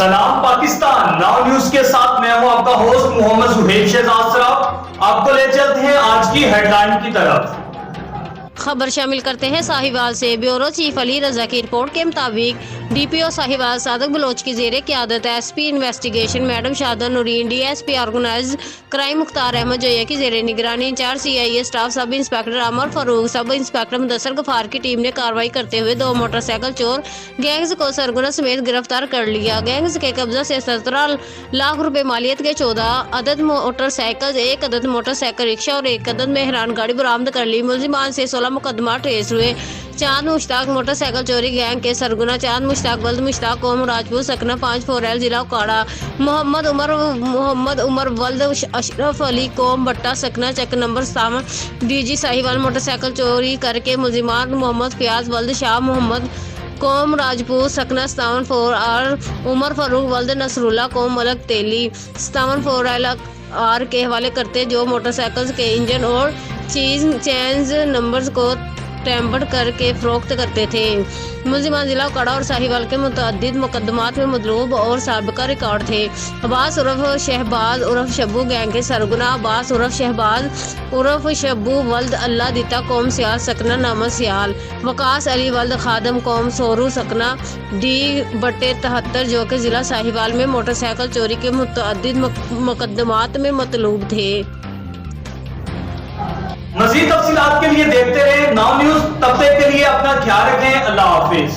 सलाम Pakistan now news के साथ मैं हूं आपका होस्ट मोहम्मद सुहेब शहजाद सराफ। आपको ले चलते हैं आज की हेडलाइन की तरफ। खबर शामिल करते हैं साहिवाल से। ब्यूरो चीफ अली रजा की रिपोर्ट के मुताबिक डीपीओ साहिवाल सादक बलोच की जेर क़यादत SP investigation madam Shada Noreen, DSP organize crime Mukhtar Ahmed Joya की जेर निगरानी in-charge CIA staff sub inspector Amar Farooq, sub inspector Mudassar Ghaffar की टीम ने कार्रवाई करते हुए 2 मोटरसाइकिल चोर गैंग्स को सरगना समेत गिरफ्तार कर लिया। गैंग्स के कब्जा से 17 लाख रुपए मालियत के 14 अदद मोटरसाइकिल, 1 अदद मोटरसाइकिल रिक्शा और 1 अदद मेहरान गाड़ी बरामद कर ली। मुलजिमान से 16 मुकदमा ट्रेस हुए। चांद मुश्ताक मोटरसाइकिल चोरी गैंग के सरगना चांद मुश्ताक वल्द मुश्ताक कौम राजपूत सकना 5 4L जिला उकाड़ा, मोहम्मद उमर वल्द अशरफ अली कौम बट्टा सकना चेक नंबर 57 डीजी साहिवाल मोटरसाइकिल चोरी करके मुलजिमान मोहम्मद फयाज वल्द शाह मोहम्मद कौम राजपूत सकना 57 4R उमर फारूक वल्द नसरुल्ला कौम मलक तेली 57 4L आर के हवाले करते जो मोटरसाइकिल के इंजन और चेंज नंबर्स को टेम्पर्ड करके फरोख्त करते थे। मुलजिमान जिला उकाड़ा और साहिवाल के मुतअद्दिद मुकदमात में मतलूब और साबिका रिकॉर्ड थे। अब्बास उर्फ शहबाज उर्फ शब्बू गैंग के सरगना अब्बास उर्फ शहबाज उर्फ शब्बू वल्द अल्लाह दिता कौम सियाल सकना नामा सियाल, वकास अली वल्द खादम कौम सोरू सकना D/73 जो कि जिला साहिवाल में मोटरसाइकिल चोरी के मुतअद्दिद मुकदमात में मतलूब थे। मज़ीद तफसीलात के लिए देखते रहे नाउ न्यूज। तब तक के लिए अपना ख्याल रखें। अल्लाह हाफिज।